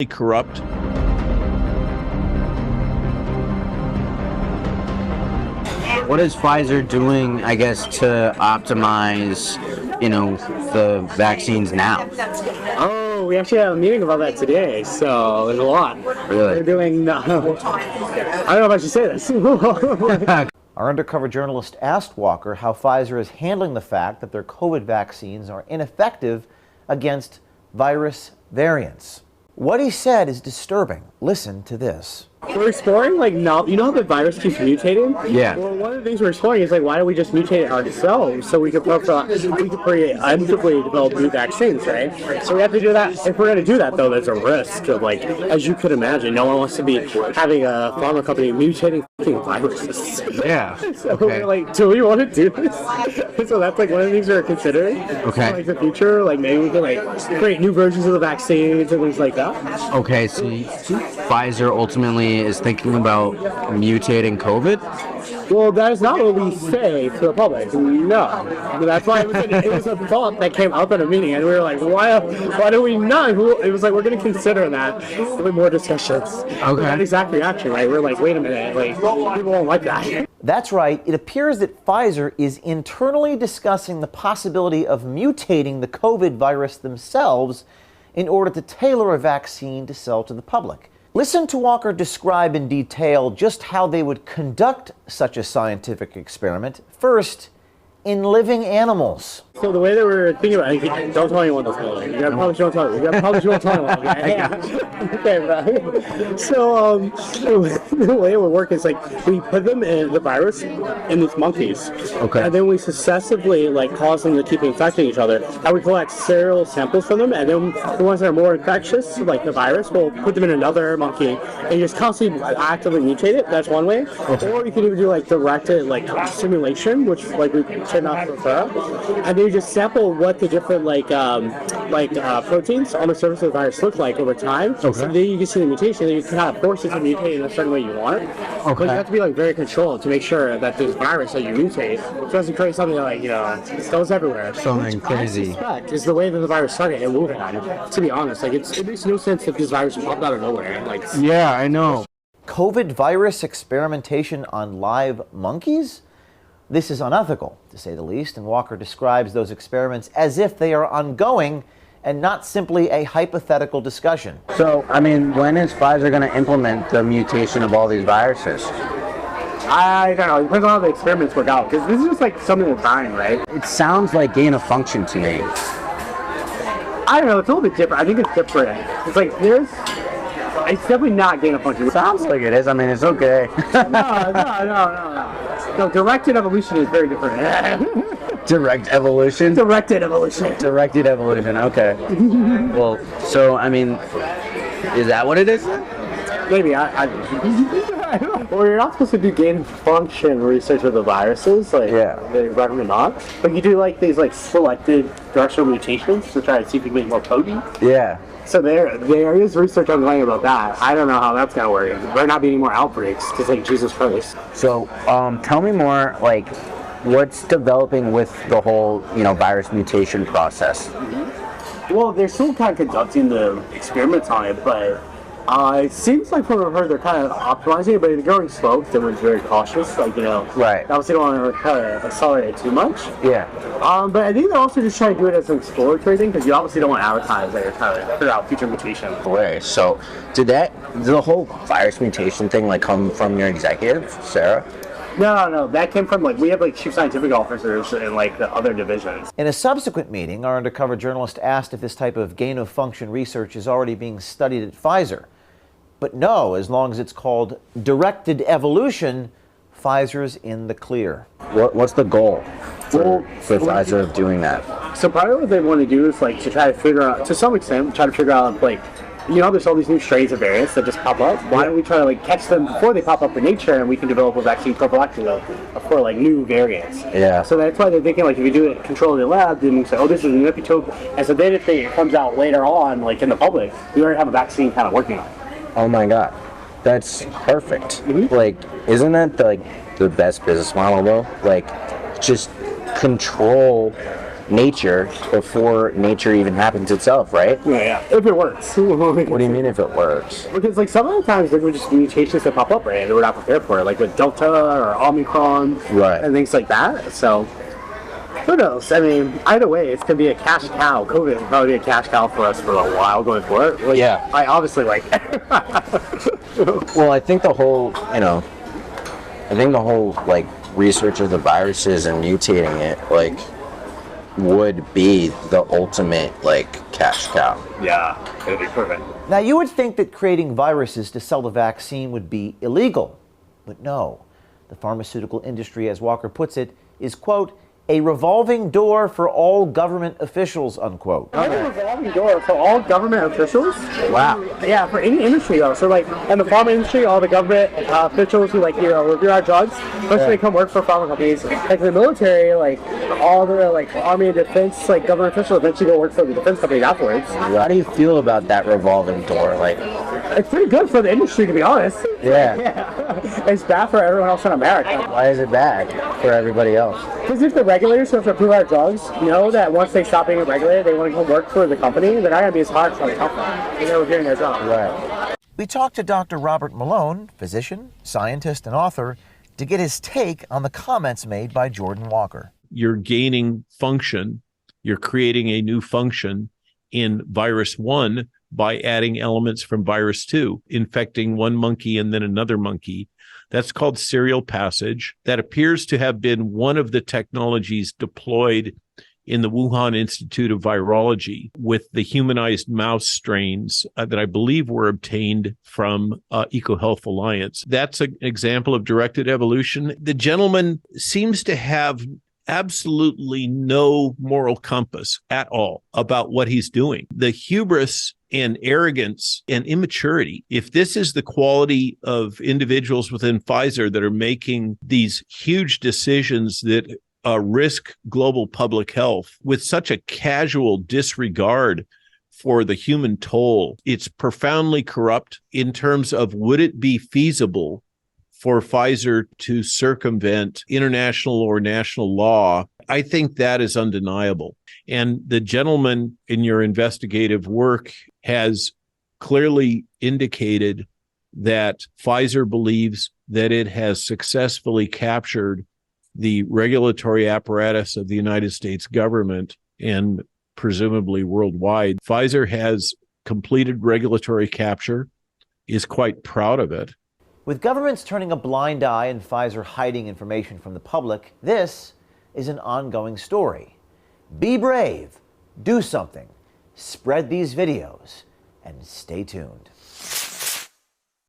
corrupt. What is Pfizer doing, I guess, to optimize, the vaccines now? Oh, we actually had a meeting about that today, so there's a lot. Really? We're doing, I don't know if I should say this. Our undercover journalist asked Walker how Pfizer is handling the fact that their COVID vaccines are ineffective against virus variants. What he said is disturbing. Listen to this. We're exploring, how the virus keeps mutating? Yeah. Well, one of the things we're exploring is, why don't we just mutate it ourselves so we could preemptively develop new vaccines, right? So we have to do that. If we're going to do that, though, there's a risk of, as you could imagine, no one wants to be having a pharma company mutating viruses. Yeah. So Okay. we're do we want to do this? So that's, one of the things we're considering. Okay. For the future, maybe we can, create new versions of the vaccines and things like that. Okay, so Pfizer ultimately is thinking about mutating COVID? Well, that is not what we say to the public. No. That's why it was a thought that came up at a meeting, and we were like, why do we not? It was we're going to consider that with more discussions. Okay. That exact reaction, right? We're like, wait a minute, people won't like that. That's right. It appears that Pfizer is internally discussing the possibility of mutating the COVID virus themselves in order to tailor a vaccine to sell to the public. Listen to Walker describe in detail just how they would conduct such a scientific experiment, first in living animals. So the way that we're thinking about it, don't tell anyone this. You gotta promise you won't tell anyone. You gotta promise you won't tell anyone. Okay, okay, bro. So the way it would work is we put them in the virus in these monkeys. Okay. And then we successively cause them to keep infecting each other. And we collect serial samples from them, and then the ones that are more infectious, like the virus, we'll put them in another monkey and just constantly actively mutate it. That's one way. Okay. Or you can even do directed simulation, which we tend not to prefer. And then you just sample what the different proteins on the surface of the virus look like over time. Okay. So then you can see the mutation, and you can kind of force it to mutate in a certain way you want. Okay. But you have to be very controlled to make sure that this virus that you mutate doesn't create something that goes everywhere. Something crazy. Which I suspect is the way that the virus started in Wuhan. To be honest, it makes no sense that this virus popped out of nowhere. Yeah, I know. COVID virus experimentation on live monkeys? This is unethical, to say the least, and Walker describes those experiments as if they are ongoing and not simply a hypothetical discussion. So, when is Pfizer going to implement the mutation of all these viruses? I don't know. It depends on how the experiments work out, because this is just something that's dying, right? It sounds like gain of function to me. I don't know. It's a little bit different. I think it's different. It's it's definitely not gain of function. Sounds like it is. It's okay. No, directed evolution is very different. Direct evolution? Directed evolution. Directed evolution, okay. Well, so, is that what it is? Maybe. Well, you're not supposed to do gain of function research with the viruses. Yeah. They recommend not. But you do these selected directional mutations to try to see if you can make more potent. Yeah. So there is research ongoing about that. I don't know how that's gonna work. There might not be any more outbreaks to take Jesus Christ. So, tell me more, what's developing with the whole, virus mutation process? Well, they're still kind of conducting the experiments on it, but it seems from what I've heard, they're kind of optimizing it, but they're going slow because everyone's very cautious. Right. Obviously, don't want to kind of accelerate it too much. Yeah. But I think they're also just trying to do it as an exploratory thing, because you obviously don't want to advertise that you're trying to figure out future mutations. Wait, so did the whole virus mutation thing come from your executive, Sarah? No, that came from we have chief scientific officers in the other divisions. In a subsequent meeting, our undercover journalist asked if this type of gain-of-function research is already being studied at Pfizer. But no, as long as it's called directed evolution, Pfizer's in the clear. What's the goal for Pfizer of doing that? So probably what they want to do is to try to figure out, to some extent, there's all these new strains of variants that just pop up. Why don't we try to catch them before they pop up in nature, and we can develop a vaccine prophylactically for new variants. Yeah. So that's why they're thinking if you do it controlled in the lab, then we say, oh, this is an epitope, and so then if it comes out later on, in the public, we already have a vaccine kind of working on it. Oh my God, that's perfect. Mm-hmm. Isn't that the best business model though? Just control nature before nature even happens itself, right? Yeah. If it works. What do you mean if it works? Because like some of the times there were just mutations that pop up, right? And we're not prepared for it, like with Delta or Omicron, Right. and things like that. So who knows? I mean, either way, it's gonna be a cash cow. COVID will probably be a cash cow for us for a while going forward. Like, Yeah. I obviously like. Well, I think the whole, like research of the viruses and mutating it, like, would be the ultimate like cash cow. Yeah, it'd be perfect. Now, you would think that creating viruses to sell the vaccine would be illegal, but no. The pharmaceutical industry, as Walker puts it, is, quote, a revolving door for all government officials, unquote. A revolving door for all government officials? Wow. Yeah, for any industry though. So like in the pharma industry, all the government officials who like review our drugs, mostly come work for pharma companies. Like the military, like all the like army and defense, like government officials eventually go work for the defense companies afterwards. How do you feel about that revolving door? Like, It's pretty good for the industry, to be honest. yeah. It's bad for everyone else in America. Why is it bad for everybody else? Because if the regulators who have to approve our drugs know that once they stop being regulated, they want to go work for the company, they're not going to be as hard for the company. They're reviewing their job. Right. We talked to Dr. Robert Malone, physician, scientist, and author, to get his take on the comments made by Jordan Walker. You're gaining function, you're creating a new function in virus 1 by adding elements from virus 2, infecting one monkey and then another monkey. That's called serial passage. That appears to have been one of the technologies deployed in the Wuhan Institute of Virology with the humanized mouse strains that I believe were obtained from EcoHealth Alliance. That's an example of directed evolution. The gentleman seems to have absolutely no moral compass at all about what he's doing. The hubris and arrogance and immaturity. If this is the quality of individuals within Pfizer that are making these huge decisions that risk global public health with such a casual disregard for the human toll, it's profoundly corrupt in terms of would it be feasible for Pfizer to circumvent international or national law. I think that is undeniable. And the gentleman in your investigative work has clearly indicated that Pfizer believes that it has successfully captured the regulatory apparatus of the United States government and presumably worldwide. Pfizer has completed regulatory capture, is quite proud of it. With governments turning a blind eye and Pfizer hiding information from the public, this is an ongoing story. Be brave, do something, spread these videos, and stay tuned.